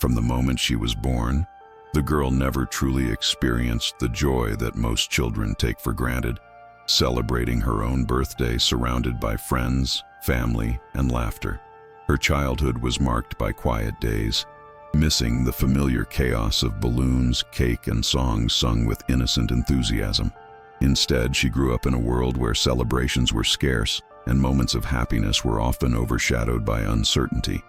From the moment she was born, the girl never truly experienced the joy that most children take for granted, celebrating her own birthday surrounded by friends, family, and laughter. Her childhood was marked by quiet days, missing the familiar chaos of balloons, cake, and songs sung with innocent enthusiasm. Instead, she grew up in a world where celebrations were scarce and moments of happiness were often overshadowed by uncertainty.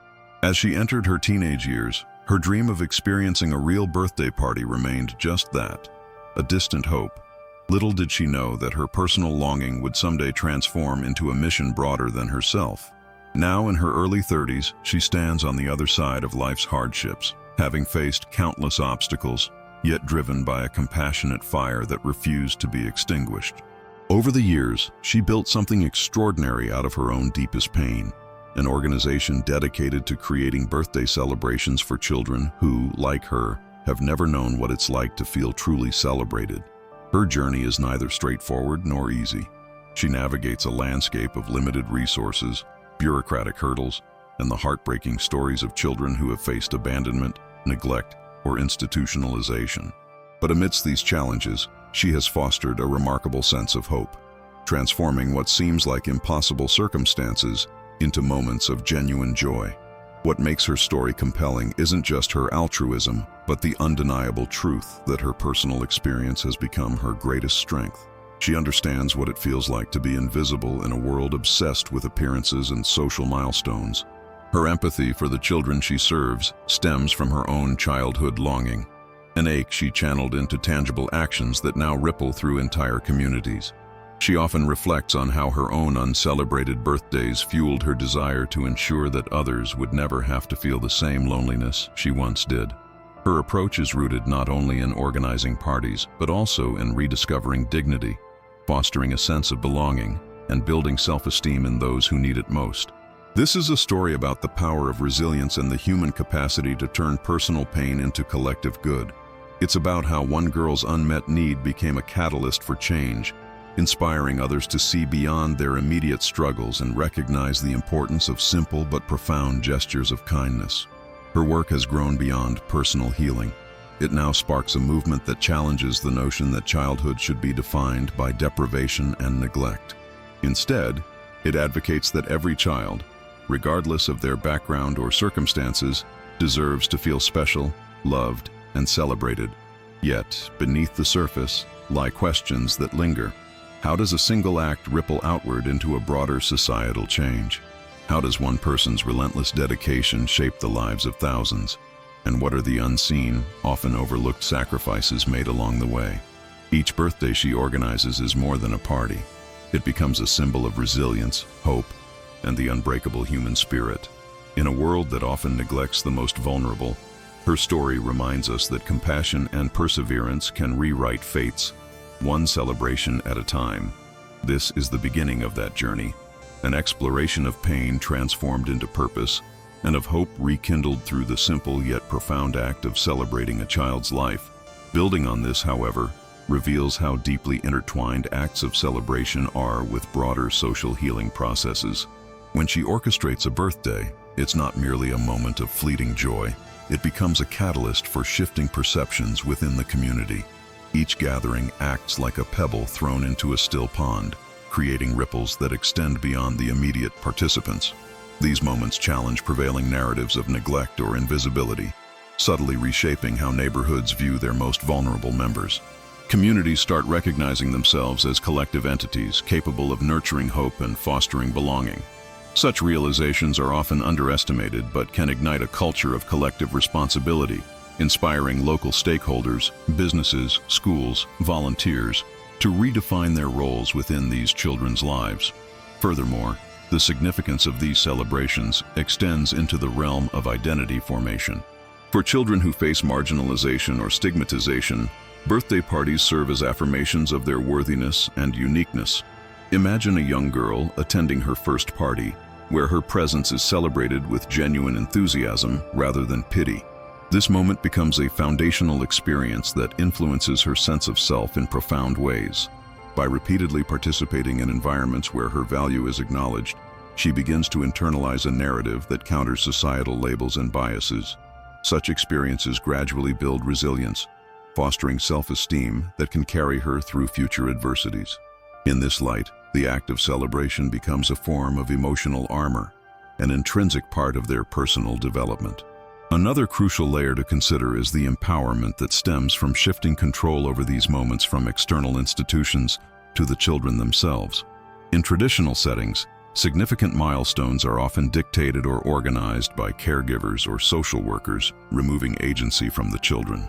As she entered her teenage years, her dream of experiencing a real birthday party remained just that, a distant hope. Little did she know that her personal longing would someday transform into a mission broader than herself. Now in her early 30s, she stands on the other side of life's hardships, having faced countless obstacles, yet driven by a compassionate fire that refused to be extinguished. Over the years, she built something extraordinary out of her own deepest pain, an organization dedicated to creating birthday celebrations for children who, like her, have never known what it's like to feel truly celebrated. Her journey is neither straightforward nor easy. She navigates a landscape of limited resources, bureaucratic hurdles, and the heartbreaking stories of children who have faced abandonment, neglect, or institutionalization. But amidst these challenges, she has fostered a remarkable sense of hope, transforming what seems like impossible circumstances into moments of genuine joy. What makes her story compelling isn't just her altruism, but the undeniable truth that her personal experience has become her greatest strength. She understands what it feels like to be invisible in a world obsessed with appearances and social milestones. Her empathy for the children she serves stems from her own childhood longing, an ache she channeled into tangible actions that now ripple through entire communities. She often reflects on how her own uncelebrated birthdays fueled her desire to ensure that others would never have to feel the same loneliness she once did. Her approach is rooted not only in organizing parties, but also in rediscovering dignity, fostering a sense of belonging, and building self-esteem in those who need it most. This is a story about the power of resilience and the human capacity to turn personal pain into collective good. It's about how one girl's unmet need became a catalyst for change, inspiring others to see beyond their immediate struggles and recognize the importance of simple but profound gestures of kindness. Her work has grown beyond personal healing. It now sparks a movement that challenges the notion that childhood should be defined by deprivation and neglect. Instead, it advocates that every child, regardless of their background or circumstances, deserves to feel special, loved, and celebrated. Yet, beneath the surface, lie questions that linger. How does a single act ripple outward into a broader societal change? How does one person's relentless dedication shape the lives of thousands? And what are the unseen, often overlooked sacrifices made along the way? Each birthday she organizes is more than a party. It becomes a symbol of resilience, hope, and the unbreakable human spirit. In a world that often neglects the most vulnerable, her story reminds us that compassion and perseverance can rewrite fates, one celebration at a time. This is the beginning of that journey, an exploration of pain transformed into purpose, and of hope rekindled through the simple yet profound act of celebrating a child's life. Building on this, however, reveals how deeply intertwined acts of celebration are with broader social healing processes. When she orchestrates a birthday, it's not merely a moment of fleeting joy. It becomes a catalyst for shifting perceptions within the community. Each gathering acts like a pebble thrown into a still pond, creating ripples that extend beyond the immediate participants. These moments challenge prevailing narratives of neglect or invisibility, subtly reshaping how neighborhoods view their most vulnerable members. Communities start recognizing themselves as collective entities capable of nurturing hope and fostering belonging. Such realizations are often underestimated but can ignite a culture of collective responsibility, inspiring local stakeholders, businesses, schools, volunteers to redefine their roles within these children's lives. Furthermore, the significance of these celebrations extends into the realm of identity formation. For children who face marginalization or stigmatization, birthday parties serve as affirmations of their worthiness and uniqueness. Imagine a young girl attending her first party, where her presence is celebrated with genuine enthusiasm rather than pity. This moment becomes a foundational experience that influences her sense of self in profound ways. By repeatedly participating in environments where her value is acknowledged, she begins to internalize a narrative that counters societal labels and biases. Such experiences gradually build resilience, fostering self-esteem that can carry her through future adversities. In this light, the act of celebration becomes a form of emotional armor, an intrinsic part of their personal development. Another crucial layer to consider is the empowerment that stems from shifting control over these moments from external institutions to the children themselves. In traditional settings, significant milestones are often dictated or organized by caregivers or social workers, removing agency from the children.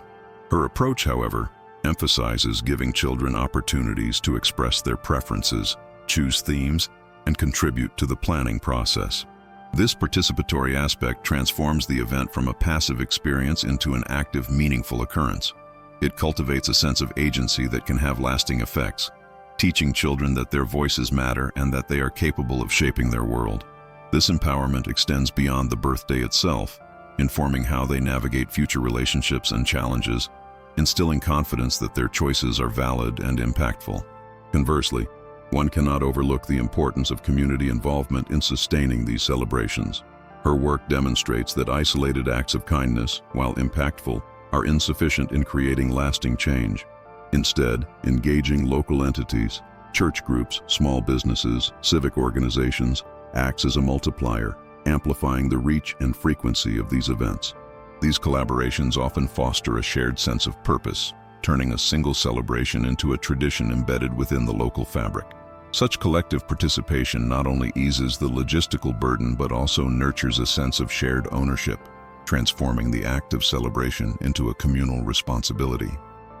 Her approach, however, emphasizes giving children opportunities to express their preferences, choose themes, and contribute to the planning process. This participatory aspect transforms the event from a passive experience into an active, meaningful occurrence. It cultivates a sense of agency that can have lasting effects, teaching children that their voices matter and that they are capable of shaping their world. This empowerment extends beyond the birthday itself, informing how they navigate future relationships and challenges, instilling confidence that their choices are valid and impactful. Conversely, one cannot overlook the importance of community involvement in sustaining these celebrations. Her work demonstrates that isolated acts of kindness, while impactful, are insufficient in creating lasting change. Instead, engaging local entities, church groups, small businesses, civic organizations, acts as a multiplier, amplifying the reach and frequency of these events. These collaborations often foster a shared sense of purpose, turning a single celebration into a tradition embedded within the local fabric. Such collective participation not only eases the logistical burden but also nurtures a sense of shared ownership, transforming the act of celebration into a communal responsibility.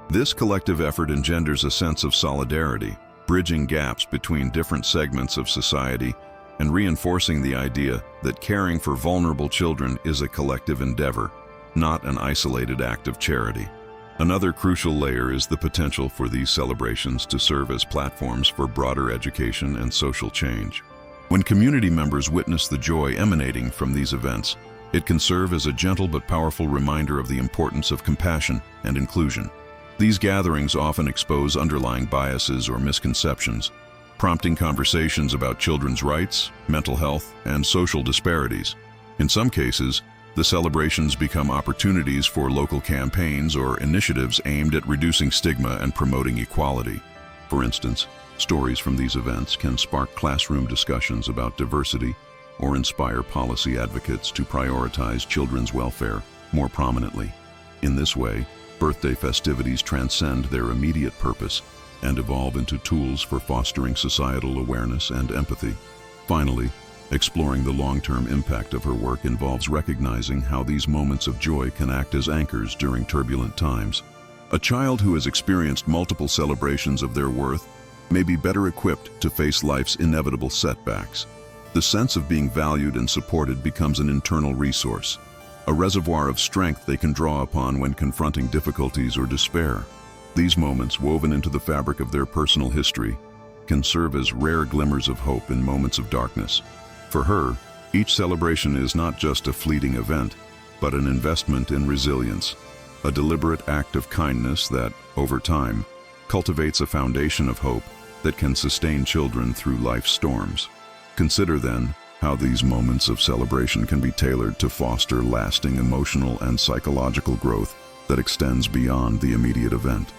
This collective effort engenders a sense of solidarity, bridging gaps between different segments of society and reinforcing the idea that caring for vulnerable children is a collective endeavor, not an isolated act of charity. Another crucial layer is the potential for these celebrations to serve as platforms for broader education and social change. When community members witness the joy emanating from these events, it can serve as a gentle but powerful reminder of the importance of compassion and inclusion. These gatherings often expose underlying biases or misconceptions, prompting conversations about children's rights, mental health, and social disparities. In some cases, the celebrations become opportunities for local campaigns or initiatives aimed at reducing stigma and promoting equality. For instance, stories from these events can spark classroom discussions about diversity or inspire policy advocates to prioritize children's welfare more prominently. In this way, birthday festivities transcend their immediate purpose and evolve into tools for fostering societal awareness and empathy. Finally, exploring the long-term impact of her work involves recognizing how these moments of joy can act as anchors during turbulent times. A child who has experienced multiple celebrations of their worth may be better equipped to face life's inevitable setbacks. The sense of being valued and supported becomes an internal resource, a reservoir of strength they can draw upon when confronting difficulties or despair. These moments, woven into the fabric of their personal history, can serve as rare glimmers of hope in moments of darkness. For her, each celebration is not just a fleeting event, but an investment in resilience, a deliberate act of kindness that, over time, cultivates a foundation of hope that can sustain children through life's storms. Consider, then, how these moments of celebration can be tailored to foster lasting emotional and psychological growth that extends beyond the immediate event.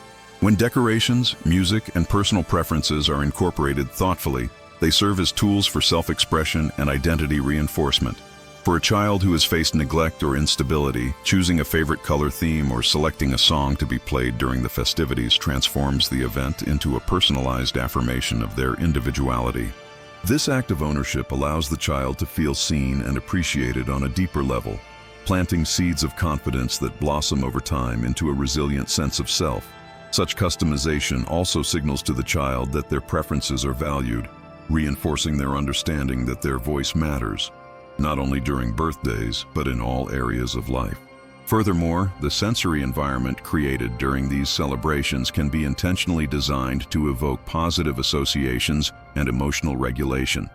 When decorations, music, and personal preferences are incorporated thoughtfully, they serve as tools for self-expression and identity reinforcement. For a child who has faced neglect or instability, choosing a favorite color theme or selecting a song to be played during the festivities transforms the event into a personalized affirmation of their individuality. This act of ownership allows the child to feel seen and appreciated on a deeper level, planting seeds of confidence that blossom over time into a resilient sense of self. Such customization also signals to the child that their preferences are valued, reinforcing their understanding that their voice matters, not only during birthdays, but in all areas of life. Furthermore, the sensory environment created during these celebrations can be intentionally designed to evoke positive associations and emotional regulation.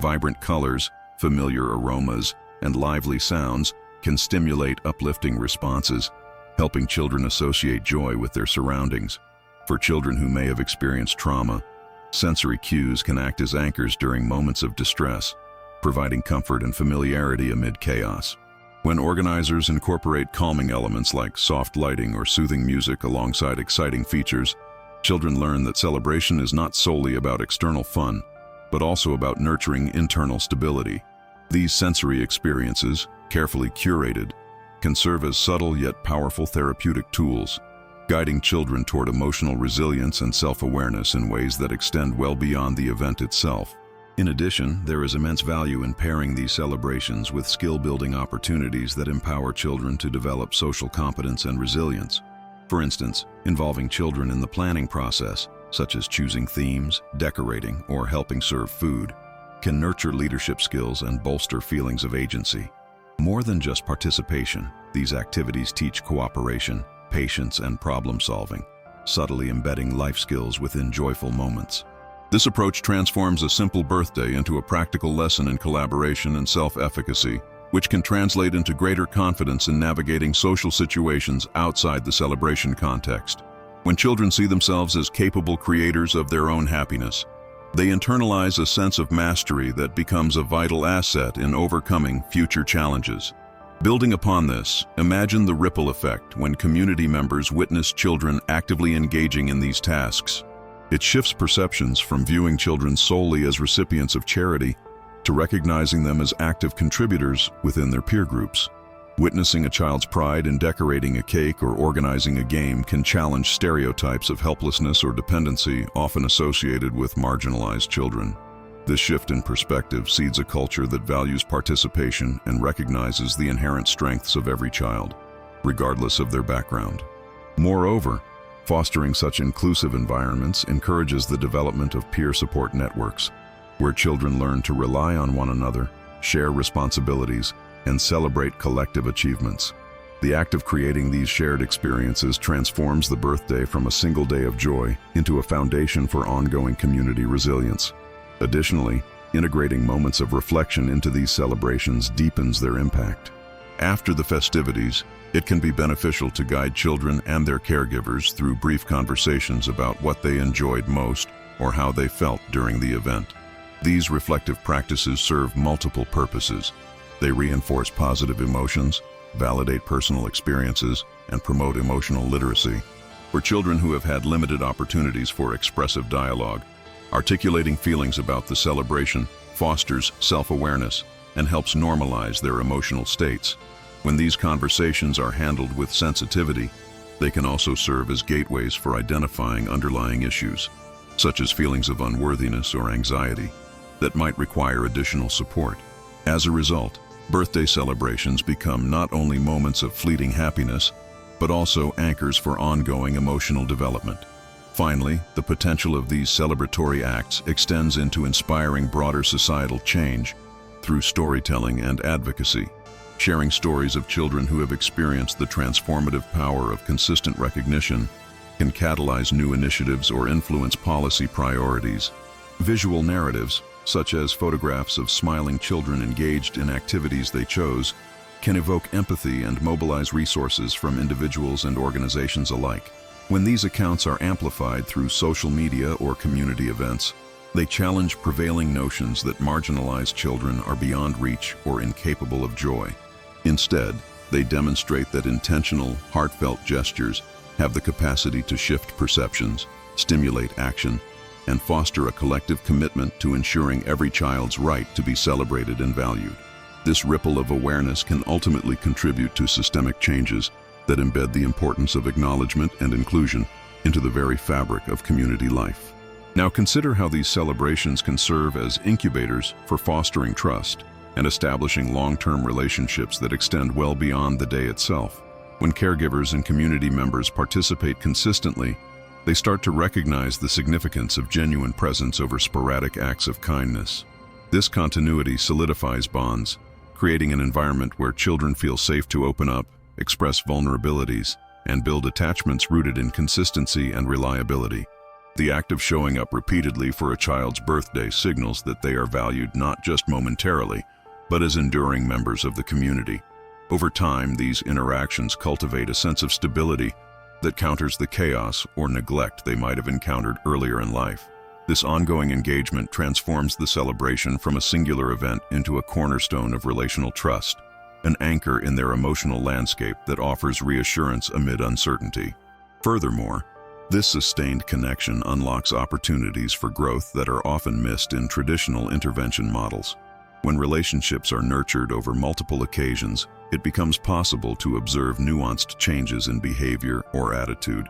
Vibrant colors, familiar aromas, and lively sounds can stimulate uplifting responses, helping children associate joy with their surroundings. For children who may have experienced trauma, sensory cues can act as anchors during moments of distress, providing comfort and familiarity amid chaos. When organizers incorporate calming elements like soft lighting or soothing music alongside exciting features, children learn that celebration is not solely about external fun, but also about nurturing internal stability. These sensory experiences, carefully curated, can serve as subtle yet powerful therapeutic tools, guiding children toward emotional resilience and self-awareness in ways that extend well beyond the event itself. In addition, there is immense value in pairing these celebrations with skill-building opportunities that empower children to develop social competence and resilience. For instance, involving children in the planning process, such as choosing themes, decorating, or helping serve food, can nurture leadership skills and bolster feelings of agency. More than just participation, these activities teach cooperation, patience, and problem-solving, subtly embedding life skills within joyful moments. This approach transforms a simple birthday into a practical lesson in collaboration and self-efficacy, which can translate into greater confidence in navigating social situations outside the celebration context. When children see themselves as capable creators of their own happiness, they internalize a sense of mastery that becomes a vital asset in overcoming future challenges. Building upon this, imagine the ripple effect when community members witness children actively engaging in these tasks. It shifts perceptions from viewing children solely as recipients of charity to recognizing them as active contributors within their peer groups. Witnessing a child's pride in decorating a cake or organizing a game can challenge stereotypes of helplessness or dependency often associated with marginalized children. This shift in perspective seeds a culture that values participation and recognizes the inherent strengths of every child, regardless of their background. Moreover, fostering such inclusive environments encourages the development of peer support networks, where children learn to rely on one another, share responsibilities, and celebrate collective achievements. The act of creating these shared experiences transforms the birthday from a single day of joy into a foundation for ongoing community resilience. Additionally, integrating moments of reflection into these celebrations deepens their impact. After the festivities, it can be beneficial to guide children and their caregivers through brief conversations about what they enjoyed most or how they felt during the event. These reflective practices serve multiple purposes. They reinforce positive emotions, validate personal experiences, and promote emotional literacy. For children who have had limited opportunities for expressive dialogue, articulating feelings about the celebration fosters self-awareness and helps normalize their emotional states. When these conversations are handled with sensitivity, they can also serve as gateways for identifying underlying issues, such as feelings of unworthiness or anxiety, that might require additional support. As a result, birthday celebrations become not only moments of fleeting happiness, but also anchors for ongoing emotional development. Finally, the potential of these celebratory acts extends into inspiring broader societal change through storytelling and advocacy. Sharing stories of children who have experienced the transformative power of consistent recognition can catalyze new initiatives or influence policy priorities. Visual narratives, such as photographs of smiling children engaged in activities they chose, can evoke empathy and mobilize resources from individuals and organizations alike. When these accounts are amplified through social media or community events, they challenge prevailing notions that marginalized children are beyond reach or incapable of joy. Instead, they demonstrate that intentional, heartfelt gestures have the capacity to shift perceptions, stimulate action, and foster a collective commitment to ensuring every child's right to be celebrated and valued. This ripple of awareness can ultimately contribute to systemic changes that embed the importance of acknowledgement and inclusion into the very fabric of community life. Now consider how these celebrations can serve as incubators for fostering trust and establishing long-term relationships that extend well beyond the day itself. When caregivers and community members participate consistently, they start to recognize the significance of genuine presence over sporadic acts of kindness. This continuity solidifies bonds, creating an environment where children feel safe to open up, express vulnerabilities, and build attachments rooted in consistency and reliability. The act of showing up repeatedly for a child's birthday signals that they are valued not just momentarily, but as enduring members of the community. Over time, these interactions cultivate a sense of stability that counters the chaos or neglect they might have encountered earlier in life. This ongoing engagement transforms the celebration from a singular event into a cornerstone of relational trust. an anchor in their emotional landscape that offers reassurance amid uncertainty. Furthermore, this sustained connection unlocks opportunities for growth that are often missed in traditional intervention models. When relationships are nurtured over multiple occasions, it becomes possible to observe nuanced changes in behavior or attitude,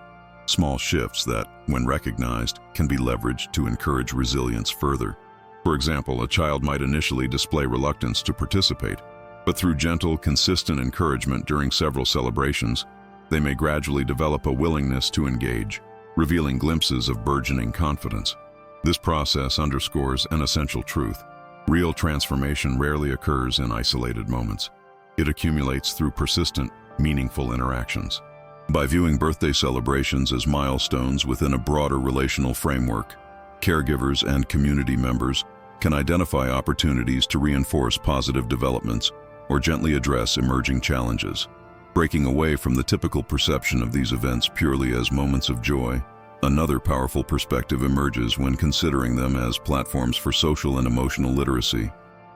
small shifts that, when recognized, can be leveraged to encourage resilience further. For example, a child might initially display reluctance to participate, but through gentle, consistent encouragement during several celebrations, they may gradually develop a willingness to engage, revealing glimpses of burgeoning confidence. This process underscores an essential truth. Real transformation rarely occurs in isolated moments. It accumulates through persistent, meaningful interactions. By viewing birthday celebrations as milestones within a broader relational framework, caregivers and community members can identify opportunities to reinforce positive developments or gently address emerging challenges. Breaking away from the typical perception of these events purely as moments of joy, another powerful perspective emerges when considering them as platforms for social and emotional literacy.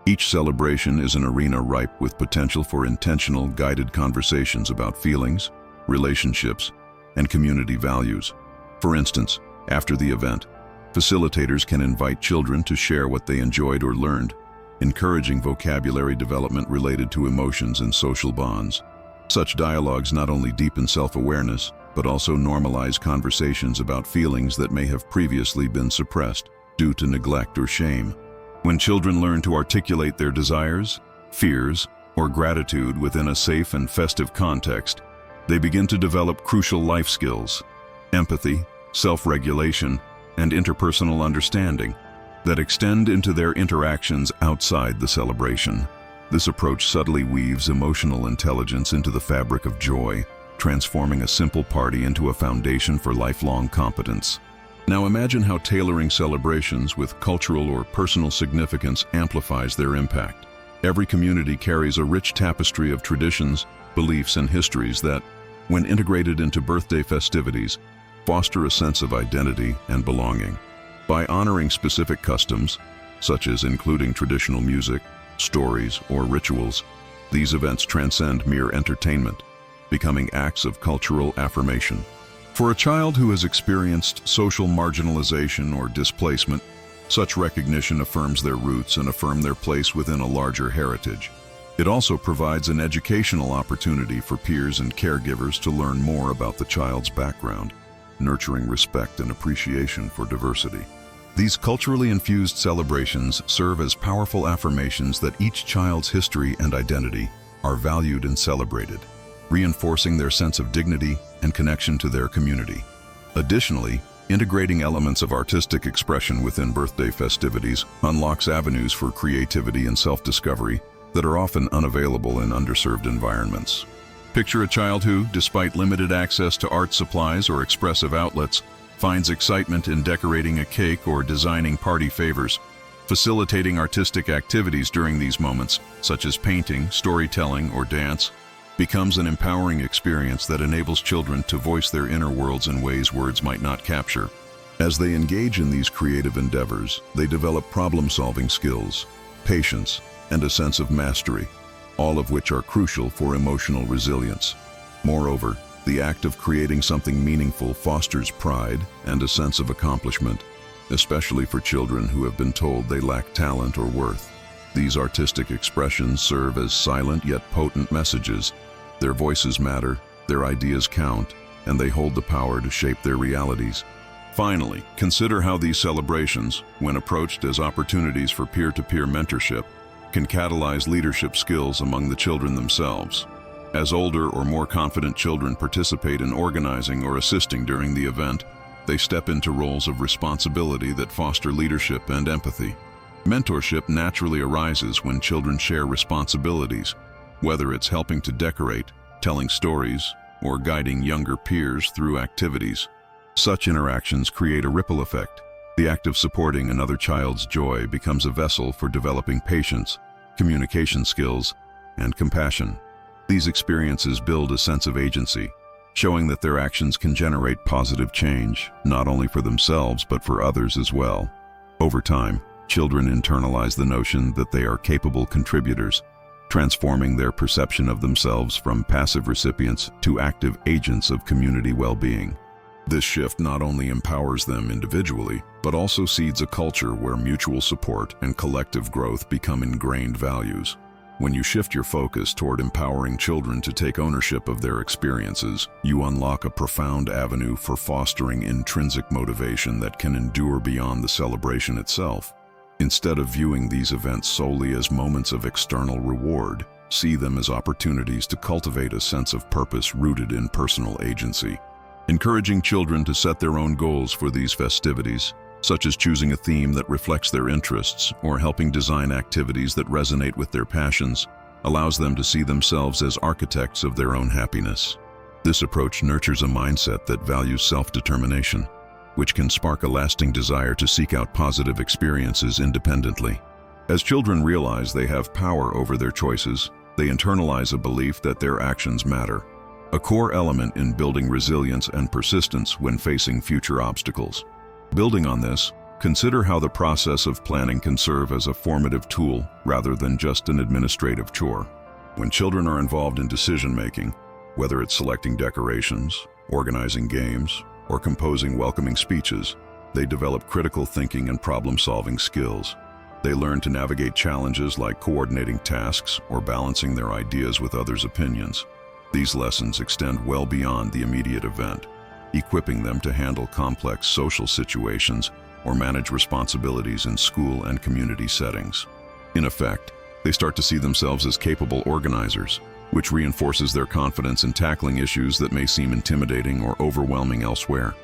Each celebration is an arena ripe with potential for intentional, guided conversations about feelings, relationships, and community values. For instance, after the event, facilitators can invite children to share what they enjoyed or learned, encouraging vocabulary development related to emotions and social bonds. Such dialogues not only deepen self-awareness, but also normalize conversations about feelings that may have previously been suppressed due to neglect or shame. When children learn to articulate their desires, fears, or gratitude within a safe and festive context, they begin to develop crucial life skills, empathy, self-regulation, and interpersonal understanding that extend into their interactions outside the celebration. This approach subtly weaves emotional intelligence into the fabric of joy, transforming a simple party into a foundation for lifelong competence. Now imagine how tailoring celebrations with cultural or personal significance amplifies their impact. Every community carries a rich tapestry of traditions, beliefs, and histories that, when integrated into birthday festivities, foster a sense of identity and belonging. By honoring specific customs, such as including traditional music, stories, or rituals, these events transcend mere entertainment, becoming acts of cultural affirmation. For a child who has experienced social marginalization or displacement, such recognition affirms their roots and affirms their place within a larger heritage. It also provides an educational opportunity for peers and caregivers to learn more about the child's background, nurturing respect and appreciation for diversity. These culturally infused celebrations serve as powerful affirmations that each child's history and identity are valued and celebrated, reinforcing their sense of dignity and connection to their community. Additionally, integrating elements of artistic expression within birthday festivities unlocks avenues for creativity and self-discovery that are often unavailable in underserved environments. Picture a child who, despite limited access to art supplies or expressive outlets, finds excitement in decorating a cake or designing party favors. Facilitating artistic activities during these moments, such as painting, storytelling, or dance, becomes an empowering experience that enables children to voice their inner worlds in ways words might not capture. As they engage in these creative endeavors, they develop problem-solving skills, patience, and a sense of mastery, all of which are crucial for emotional resilience. Moreover, the act of creating something meaningful fosters pride and a sense of accomplishment, especially for children who have been told they lack talent or worth. These artistic expressions serve as silent yet potent messages. Their voices matter, their ideas count, and they hold the power to shape their realities. Finally, consider how these celebrations, when approached as opportunities for peer-to-peer mentorship, can catalyze leadership skills among the children themselves. As older or more confident children participate in organizing or assisting during the event, they step into roles of responsibility that foster leadership and empathy. Mentorship naturally arises when children share responsibilities, whether it's helping to decorate, telling stories, or guiding younger peers through activities. Such interactions create a ripple effect. The act of supporting another child's joy becomes a vessel for developing patience, communication skills, and compassion. These experiences build a sense of agency, showing that their actions can generate positive change, not only for themselves but for others as well. Over time, children internalize the notion that they are capable contributors, transforming their perception of themselves from passive recipients to active agents of community well-being. This shift not only empowers them individually, but also seeds a culture where mutual support and collective growth become ingrained values. When you shift your focus toward empowering children to take ownership of their experiences, you unlock a profound avenue for fostering intrinsic motivation that can endure beyond the celebration itself. Instead of viewing these events solely as moments of external reward, see them as opportunities to cultivate a sense of purpose rooted in personal agency. Encouraging children to set their own goals for these festivities, such as choosing a theme that reflects their interests or helping design activities that resonate with their passions, allows them to see themselves as architects of their own happiness. This approach nurtures a mindset that values self-determination, which can spark a lasting desire to seek out positive experiences independently. As children realize they have power over their choices, they internalize a belief that their actions matter, a core element in building resilience and persistence when facing future obstacles. Building on this, consider how the process of planning can serve as a formative tool rather than just an administrative chore. When children are involved in decision-making, whether it's selecting decorations, organizing games, or composing welcoming speeches, they develop critical thinking and problem-solving skills. They learn to navigate challenges like coordinating tasks or balancing their ideas with others' opinions. These lessons extend well beyond the immediate event, equipping them to handle complex social situations or manage responsibilities in school and community settings. In effect, they start to see themselves as capable organizers, which reinforces their confidence in tackling issues that may seem intimidating or overwhelming elsewhere.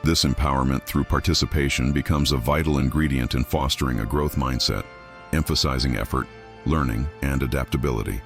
This empowerment through participation becomes a vital ingredient in fostering a growth mindset, emphasizing effort, learning, and adaptability.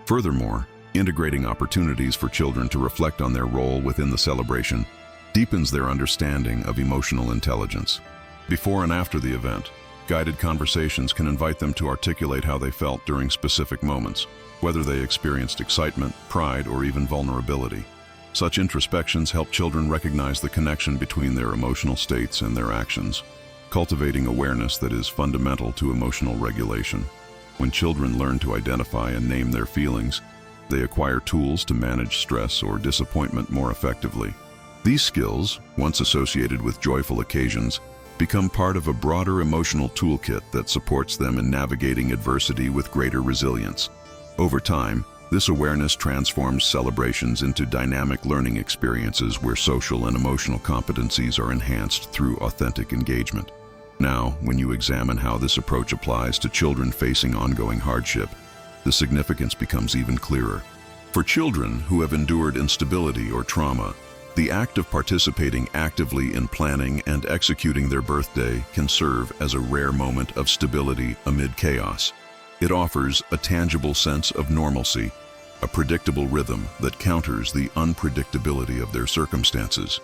Furthermore, integrating opportunities for children to reflect on their role within the celebration deepens their understanding of emotional intelligence. Before and after the event, guided conversations can invite them to articulate how they felt during specific moments, whether they experienced excitement, pride, or even vulnerability. Such introspections help children recognize the connection between their emotional states and their actions, cultivating awareness that is fundamental to emotional regulation. When children learn to identify and name their feelings, they acquire tools to manage stress or disappointment more effectively. These skills, once associated with joyful occasions, become part of a broader emotional toolkit that supports them in navigating adversity with greater resilience. Over time, this awareness transforms celebrations into dynamic learning experiences where social and emotional competencies are enhanced through authentic engagement. Now, when you examine how this approach applies to children facing ongoing hardship, the significance becomes even clearer. For children who have endured instability or trauma, the act of participating actively in planning and executing their birthday can serve as a rare moment of stability amid chaos. It offers a tangible sense of normalcy, a predictable rhythm that counters the unpredictability of their circumstances.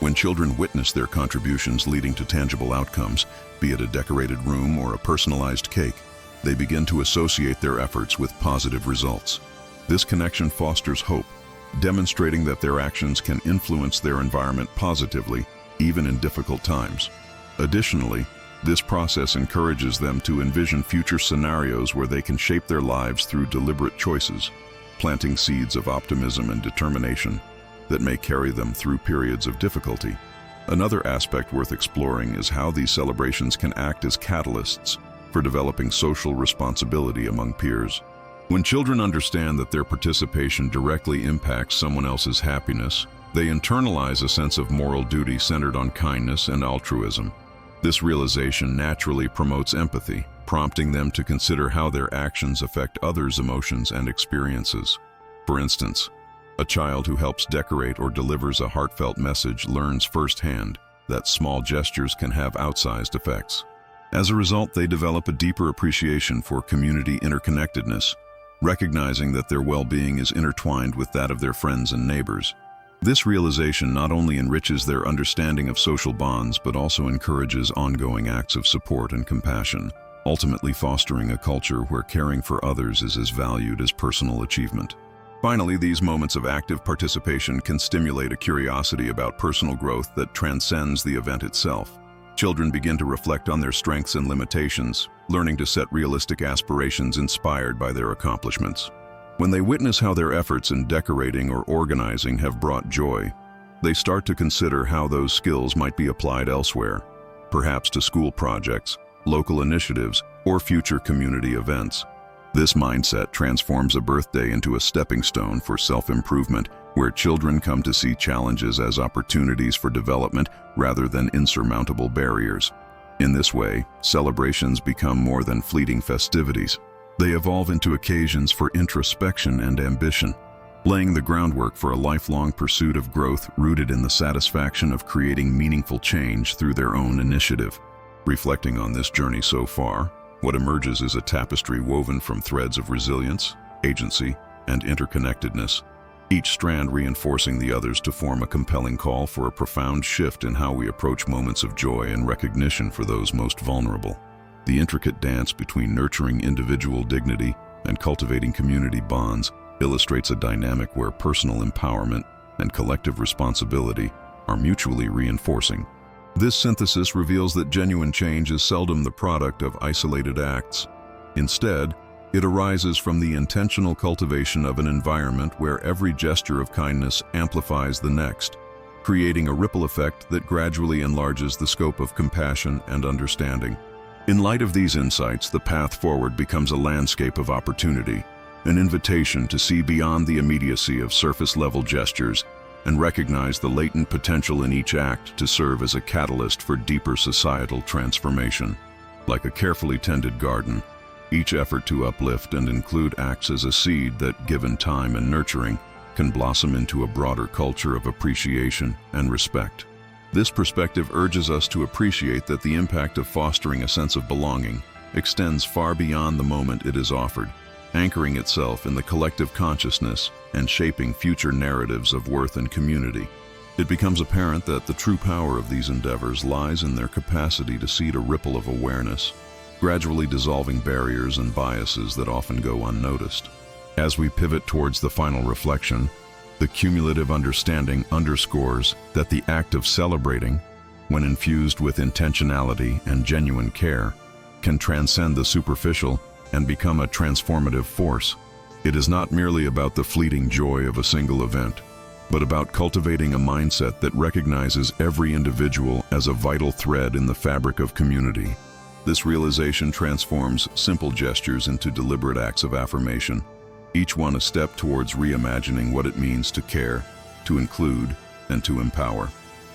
When children witness their contributions leading to tangible outcomes, be it a decorated room or a personalized cake, they begin to associate their efforts with positive results. This connection fosters hope, demonstrating that their actions can influence their environment positively, even in difficult times. Additionally, this process encourages them to envision future scenarios where they can shape their lives through deliberate choices, planting seeds of optimism and determination that may carry them through periods of difficulty. Another aspect worth exploring is how these celebrations can act as catalysts for developing social responsibility among peers. When children understand that their participation directly impacts someone else's happiness, they internalize a sense of moral duty centered on kindness and altruism. This realization naturally promotes empathy, prompting them to consider how their actions affect others' emotions and experiences. For instance, a child who helps decorate or delivers a heartfelt message learns firsthand that small gestures can have outsized effects. As a result, they develop a deeper appreciation for community interconnectedness, recognizing that their well-being is intertwined with that of their friends and neighbors. This realization not only enriches their understanding of social bonds, but also encourages ongoing acts of support and compassion, ultimately fostering a culture where caring for others is as valued as personal achievement. Finally, these moments of active participation can stimulate a curiosity about personal growth that transcends the event itself. Children begin to reflect on their strengths and limitations, learning to set realistic aspirations inspired by their accomplishments. When they witness how their efforts in decorating or organizing have brought joy, they start to consider how those skills might be applied elsewhere, perhaps to school projects, local initiatives, or future community events. This mindset transforms a birthday into a stepping stone for self-improvement, where children come to see challenges as opportunities for development rather than insurmountable barriers. In this way, celebrations become more than fleeting festivities. They evolve into occasions for introspection and ambition, laying the groundwork for a lifelong pursuit of growth rooted in the satisfaction of creating meaningful change through their own initiative. Reflecting on this journey so far, what emerges is a tapestry woven from threads of resilience, agency, and interconnectedness, each strand reinforcing the others to form a compelling call for a profound shift in how we approach moments of joy and recognition for those most vulnerable. The intricate dance between nurturing individual dignity and cultivating community bonds illustrates a dynamic where personal empowerment and collective responsibility are mutually reinforcing. This synthesis reveals that genuine change is seldom the product of isolated acts. Instead, it arises from the intentional cultivation of an environment where every gesture of kindness amplifies the next, creating a ripple effect that gradually enlarges the scope of compassion and understanding. In light of these insights, the path forward becomes a landscape of opportunity, an invitation to see beyond the immediacy of surface-level gestures and recognize the latent potential in each act to serve as a catalyst for deeper societal transformation. Like a carefully tended garden, each effort to uplift and include acts as a seed that, given time and nurturing, can blossom into a broader culture of appreciation and respect. This perspective urges us to appreciate that the impact of fostering a sense of belonging extends far beyond the moment it is offered, anchoring itself in the collective consciousness and shaping future narratives of worth and community. It becomes apparent that the true power of these endeavors lies in their capacity to seed a ripple of awareness, gradually dissolving barriers and biases that often go unnoticed. As we pivot towards the final reflection, the cumulative understanding underscores that the act of celebrating, when infused with intentionality and genuine care, can transcend the superficial and become a transformative force. It is not merely about the fleeting joy of a single event, but about cultivating a mindset that recognizes every individual as a vital thread in the fabric of community. This realization transforms simple gestures into deliberate acts of affirmation, each one a step towards reimagining what it means to care, to include, and to empower.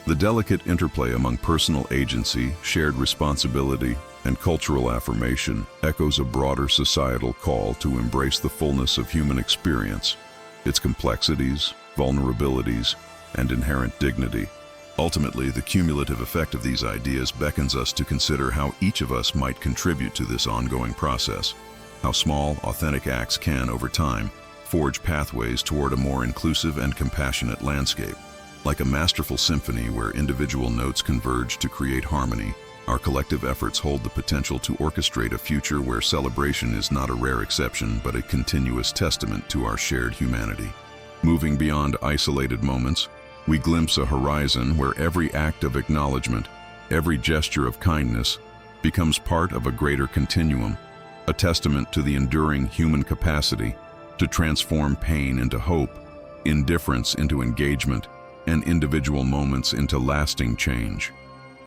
The delicate interplay among personal agency, shared responsibility, and cultural affirmation echoes a broader societal call to embrace the fullness of human experience, its complexities, vulnerabilities, and inherent dignity. Ultimately, the cumulative effect of these ideas beckons us to consider how each of us might contribute to this ongoing process, how small, authentic acts can, over time, forge pathways toward a more inclusive and compassionate landscape. Like a masterful symphony where individual notes converge to create harmony, our collective efforts hold the potential to orchestrate a future where celebration is not a rare exception but a continuous testament to our shared humanity. Moving beyond isolated moments, we glimpse a horizon where every act of acknowledgement, every gesture of kindness, becomes part of a greater continuum, a testament to the enduring human capacity to transform pain into hope, indifference into engagement, and individual moments into lasting change.